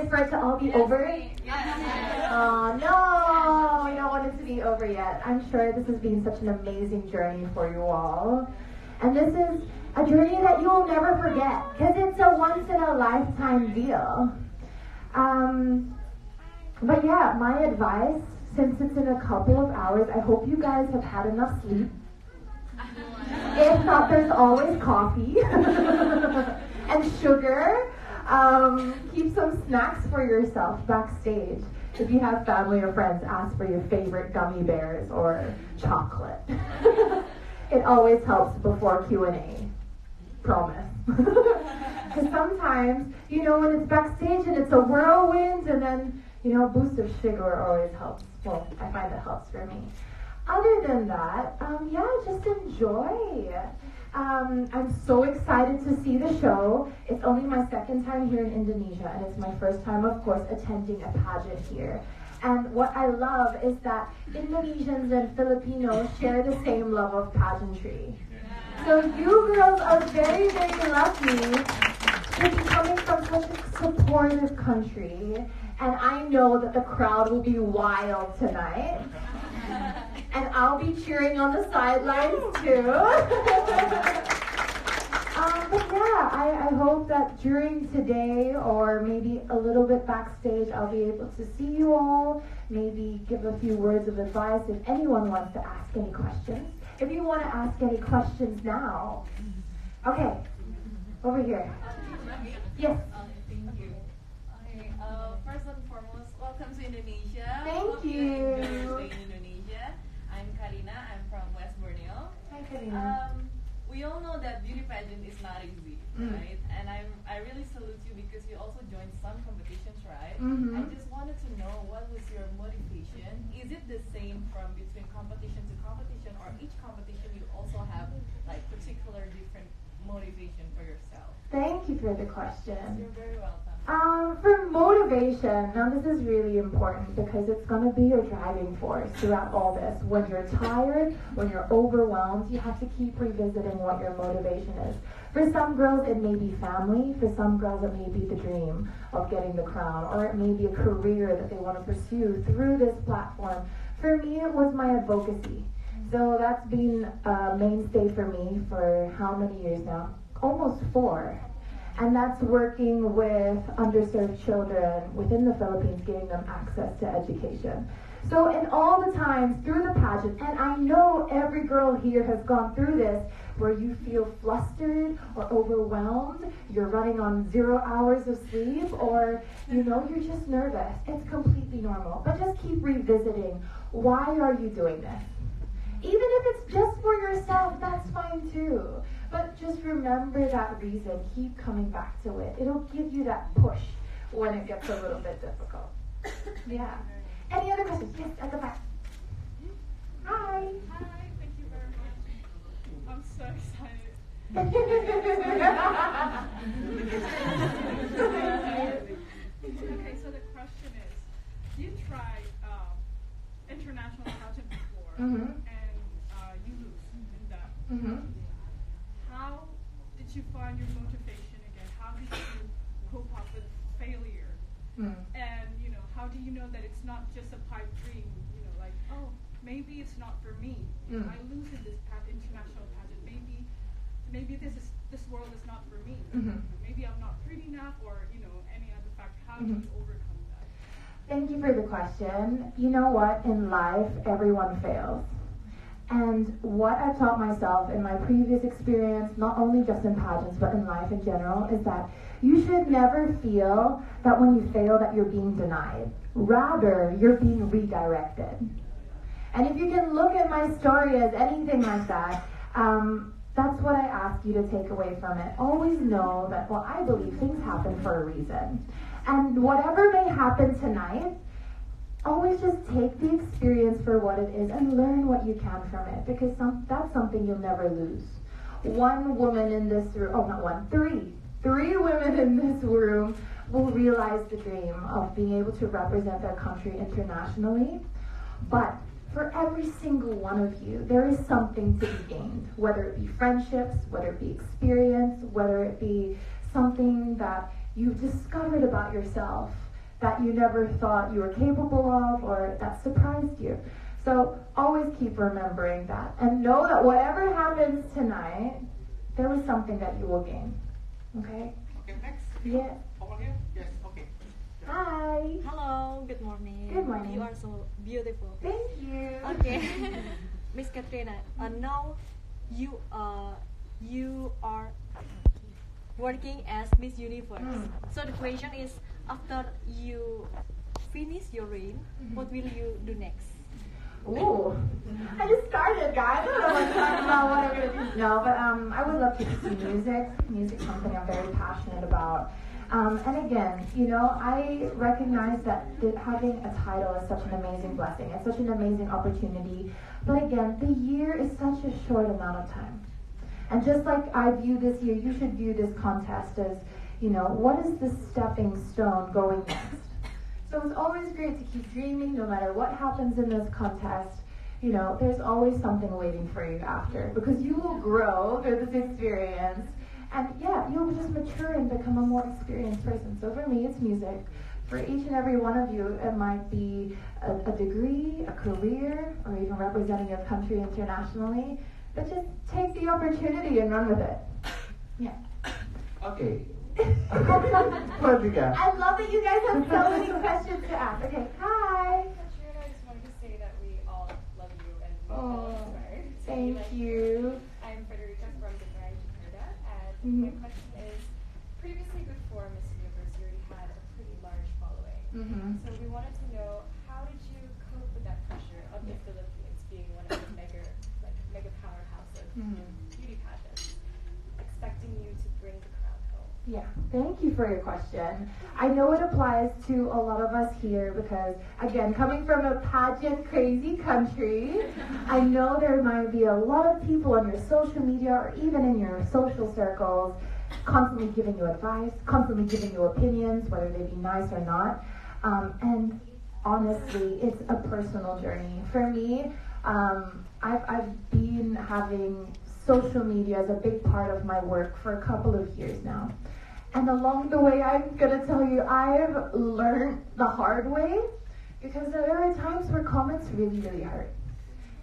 excited for it to all be over? Oh, no, we don't want it to be over yet. I'm sure this has been such an amazing journey for you all. And this is a journey that you will never forget, because it's a once-in-a-lifetime deal. But yeah, my advice, since it's in a couple of hours, I hope you guys have had enough sleep. If not, there's always coffee and sugar. Keep some snacks for yourself backstage. If you have family or friends, ask for your favorite gummy bears or chocolate. It always helps before Q&A. Promise. Because sometimes, when it's backstage and it's a whirlwind, and then, a boost of sugar always helps. Well, I find it helps for me. Other than that, just enjoy. I'm so excited to see the show. It's only my second time here in Indonesia, and it's my first time, of course, attending a pageant here. And what I love is that Indonesians and Filipinos share the same love of pageantry. So you girls are very, very lucky to be coming from such a supportive country. And I know that the crowd will be wild tonight. And I'll be cheering on the sidelines too. But yeah, I hope that during today, or maybe a little bit backstage, I'll be able to see you all, maybe give a few words of advice if anyone wants to ask any questions. If you want to ask any questions now. Okay, over here. Yes. Thank you. Okay, first and foremost, welcome to Indonesia. Thank you. In Indonesia. I'm Karina. I'm from West Borneo. Hi, Karina. We all know that beauty pageant is not easy, right? And I really salute you because you also joined some competitions, right? I just wanted to know, what was your motivation? Is it the same from between competition to competition, or each competition you also have like particular different motivation for yourself? Thank you for the question. You're very welcome. For motivation, now this is really important because it's going to be your driving force throughout all this. When you're tired, when you're overwhelmed, you have to keep revisiting what your motivation is. For some girls, it may be family. For some girls, it may be the dream of getting the crown, or it may be a career that they want to pursue through this platform. For me, it was my advocacy. So that's been a mainstay for me for how many years now? Almost 4. And that's working with underserved children within the Philippines, giving them access to education. So in all the times through the pageant, and I know every girl here has gone through this, where you feel flustered or overwhelmed, you're running on 0 hours of sleep, or you're just nervous. It's completely normal. But just keep revisiting, why are you doing this? Even if it's just for yourself, that's fine too. But just remember that reason. Keep coming back to it. It'll give you that push when it gets a little bit difficult. Yeah. Any other questions? Yes, at the back. Hi. Hi, thank you very much. I'm so excited. Okay, so the question is, you tried international pageant before, and you lose in that. How did you find your motivation again? How did you cope up with failure? And how do you know that it's not just a pipe dream? Like, oh, maybe it's not for me. I lose in this international pageant. Maybe this world is not for me. Maybe I'm not pretty enough, or any other factor. How do you overcome that? Thank you for the question. You know what? In life, everyone fails. And what I've taught myself in my previous experience, not only just in pageants, but in life in general, is that you should never feel that when you fail that you're being denied. Rather, you're being redirected. And if you can look at my story as anything like that, that's what I ask you to take away from it. Always know that, I believe things happen for a reason. And whatever may happen tonight, always just take the experience for what it is and learn what you can from it, because that's something you'll never lose. One woman in this room, three women in this room will realize the dream of being able to represent their country internationally. But for every single one of you, there is something to be gained, whether it be friendships, whether it be experience, whether it be something that you've discovered about yourself that you never thought you were capable of or that surprised you. So always keep remembering that. And know that whatever happens tonight, there was something that you will gain. Okay? Okay, next. Yeah. Over here? Yes, okay. Hi. Hello, good morning. Good morning. You are so beautiful. Thank you. Okay. Miss Catriona, now you are working as Miss Universe. So the question is, after you finish your reign, what will you do next? Ooh, I just started, guys. I don't know what's talking about what I'm gonna do. No, but I would love to pursue music. Music's something I'm very passionate about. And again, you know, I recognize that having a title is such an amazing blessing. It's such an amazing opportunity. But again, the year is such a short amount of time. And just like I view this year, you should view this contest as, you know, what is the stepping stone going next? So it's always great to keep dreaming no matter what happens in this contest. You know, there's always something waiting for you after, because you will grow through this experience. And yeah, you'll just mature and become a more experienced person. So for me, it's music. For each and every one of you, it might be a degree, a career, or even representing your country internationally. But just take the opportunity and run with it. Yeah. Okay. I love that you guys have so many questions to ask. Okay, hi. Catriona, I just wanted to say that we all love you and we Oh, feel inspired. thank you. I'm Frederica from the Grand Canada, and my question is, previously before Miss Universe, you already had a pretty large following. So we wanted to know, how did you cope with that pressure of the Philippines being one of the mega powerhouse of beauty pageants, expecting you to bring the crown home? Yeah, thank you for your question. I know it applies to a lot of us here because, again, coming from a pageant crazy country, I know there might be a lot of people on your social media or even in your social circles constantly giving you advice, constantly giving you opinions, whether they be nice or not. And honestly, it's a personal journey. For me, I've been having social media as a big part of my work for a couple of years now. And along the way, I'm going to tell you, I've learned the hard way, because there are times where comments really, really hurt.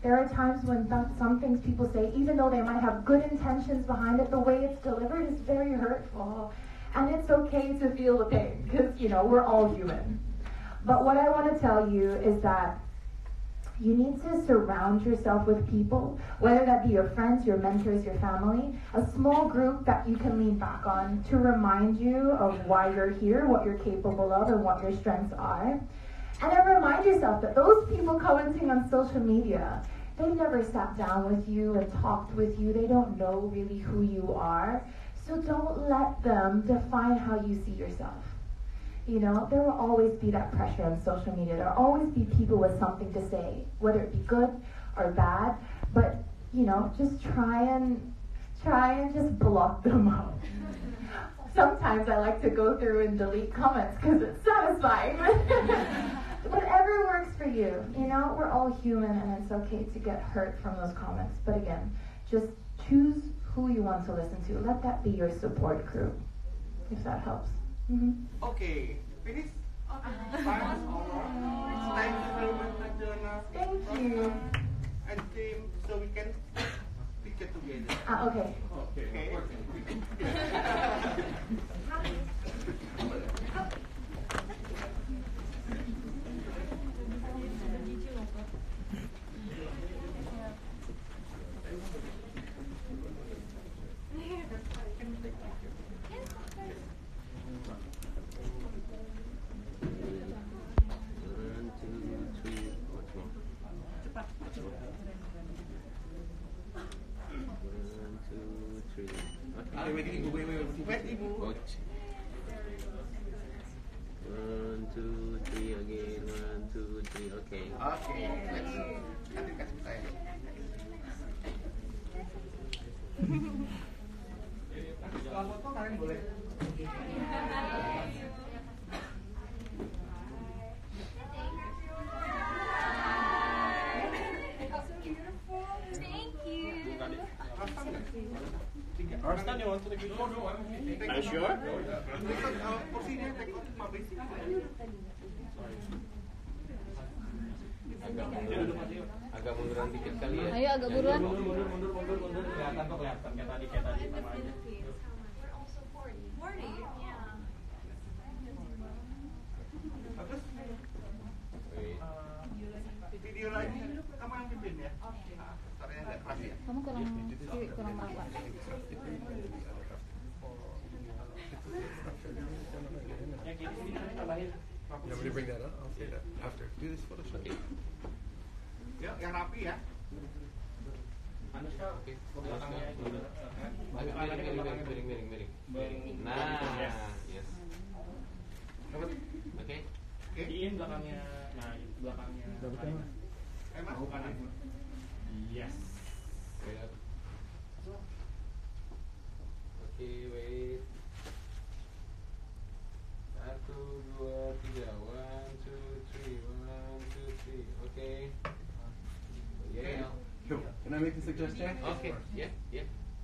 There are times when some things people say, even though they might have good intentions behind it, the way it's delivered is very hurtful. And it's okay to feel the pain, because, you know, we're all human. But what I want to tell you is that you need to surround yourself with people, whether that be your friends, your mentors, your family, a small group that you can lean back on to remind you of why you're here, what you're capable of, and what your strengths are. And then remind yourself that those people commenting on social media, they never sat down with you and talked with you. They don't know really who you are. So don't let them define how you see yourself. You know, there will always be that pressure on social media. There will always be people with something to say, whether it be good or bad. But, you know, just try and just block them out. Sometimes I like to go through and delete comments because it's satisfying. Whatever works for you. You know, we're all human and it's okay to get hurt from those comments. But again, just choose who you want to listen to. Let that be your support crew, if that helps. Okay, finish. Time is over. Thank you very much, Catriona. Thank you. And team, so we can picture together. Okay. Okay. Wait, Ibu. 1, 2, 3 again. 1, 2, 3. Okay. Okay, let's kasih saya. Setelah foto kalian boleh. Understand you want to the good? No, I'm okay. Are you sure? Because porsinya take out cuma basic. Agak munduran dikit kali ya. Ayo agak buruan. Mundur. Kelihatan kayak tadi sama aja. Bagus. Video lagi, kamu yang pimpin ya? Suaranya nggak keras ya? Kamu kurang meraba. Yang kiri tambahin. You want me to bring that up? I'll say that after. Do this photo shoot. Yuk, yang rapi ya. Anushka, oke. Miring. Nah, yes. Oke. Diin belakangnya. Nah, itu belakangnya. Emang kanan. Yes. Oke, wait. 1, 2, 3. 1, 2, 3. 1, 2, 3. Oke. Yeah. Can I make a suggestion? Okay. Yeah.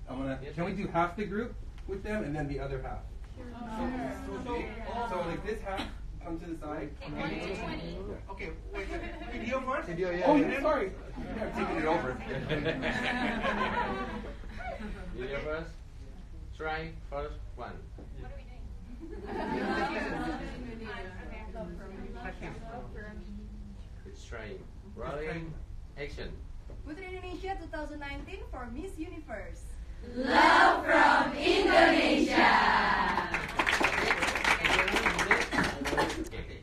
I'm gonna. Yes, Can we sir. do half the group with them and then the other half? So like this half, come to the side. Okay, wait. Video first. Video, yeah. Oh, yeah, sorry. I'm taking it over. Video first. Try first one. It's trying. Rolling. Action. Puteri Indonesia 2019 for Miss Universe. Love from Indonesia. Okay.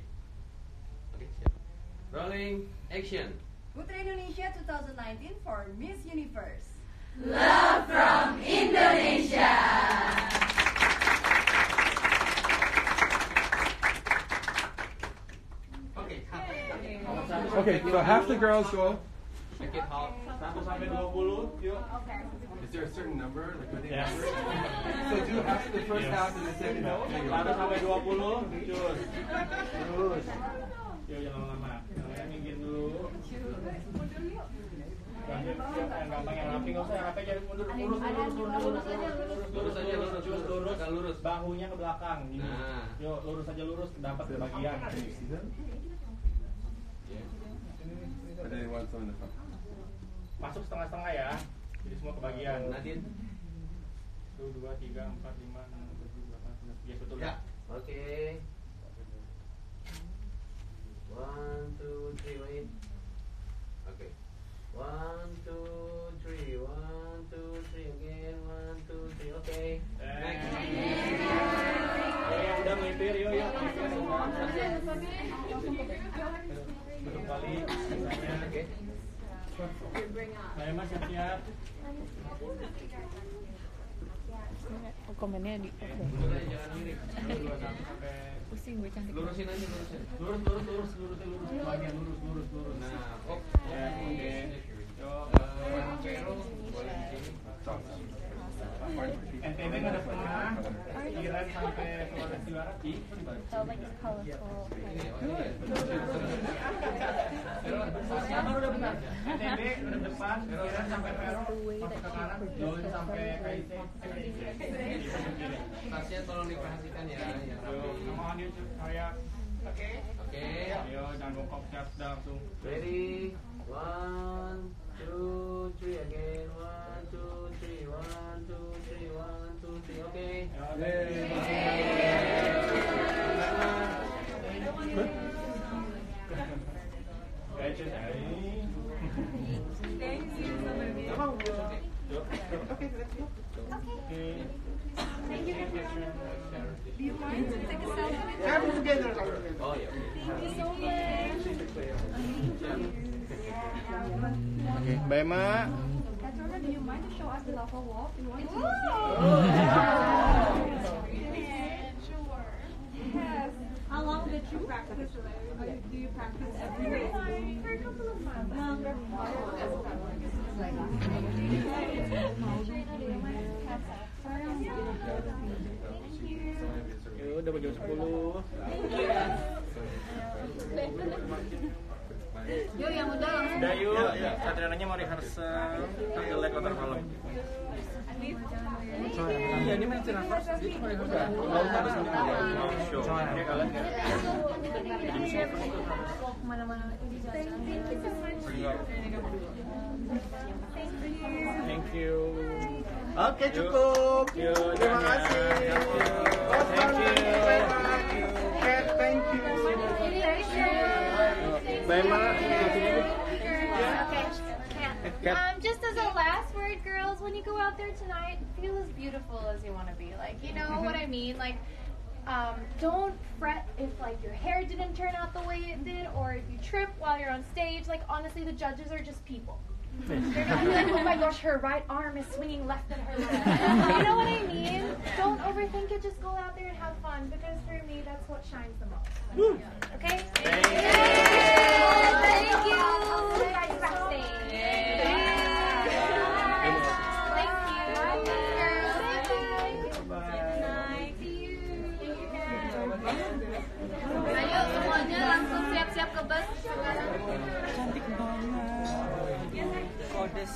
Rolling. Action. Puteri Indonesia 2019 for Miss Universe. Love from Indonesia. Okay, so half the girls go. Make it half. 1 sampai 20, yuk. Is there a certain number? Like, are they Yes. numbers? So do half the first half and the second half. There you 1 go. sampai 20, cus. Terus. Yuk, jangan lama-lama. Kalian minggir dulu. Yang gampang yang rapi, nggak usah yang rapi aja mundur. Lurus aja, lurus. Agak lurus. Bahunya ke belakang. Gini. Nah. Yuk, lurus aja lurus, dapat ke bagian. Or do they want some in the front? Masuk setengah-setengah ya. Jadi semua ke bagian. Nadine. 1, 2, 3, 4, 5, 6, 7, 8, 9. Yes, betul ya. Oke. 1, 2, 3, wait. Oke. 1, 2, 3. 1, 2, 3 again. 1, 2, 3. Oke. Next. Yang udah melipir, yuk. Belum balik. Oke. Mbak Emma siap-siap. Komennya di. Mundur aja, jangan miring. 2 sampai. Pusing gue cantik. Lurusin aja, lurusin. Lurus. Bagian lurus. Nah, oh. Ya, oke. Yuk. Pero, boleh di sini. NTB nggak ada pernah. Iran sampai Sulawesi Barat. So like it's colorful. Sabar udah benar. NTB udah depan. Iran sampai Peru. Masuk ke kanan. Join sampai KIC. Tasnya tolong diperhatikan ya, yang rapi. Sama Adil saya. Oke. Oke. Ayo jangan bongkok siap dah langsung. Ready? 1, 2, 3 again. 1, 2, 3. 1, 2, 3. 1, 2, 3. Oke. Thank you. Thank you. Do you mind to take a selfie? Saya mau together. Oh ya. Thank you so much. Oke, Mbak Emma. Catriona, do you mind to show us the lava walk? We want to Sure. Yes. How long did you practice? Do you practice every day? For a couple of months. Yuk, udah jam 10. Yuk yang udah langsung. Udah yuk, Catrionanya mau rehearsal. Ntar jelek ntar malam. Iya, ini mencerah first. Itu paling harus. Thank you. Oke, cukup. Terima kasih. Thank you. Cat, thank you. Bye, Ma. Just as a last word, girls, when you go out there tonight, feel as beautiful as you want to be. Like, you know what I mean? Like, don't fret if like your hair didn't turn out the way it did, or if you trip while you're on stage. Like, honestly, the judges are just people. They're gonna be like, oh my gosh, her right arm is swinging left at her left. You know what I mean? Don't overthink it. Just go out there and have fun, because for me, that's what shines the most. Okay? Thank you. Thank you. Guys, backstage. Ayo semuanya langsung siap-siap ke bus sekarang. Cantik banget. Kodes.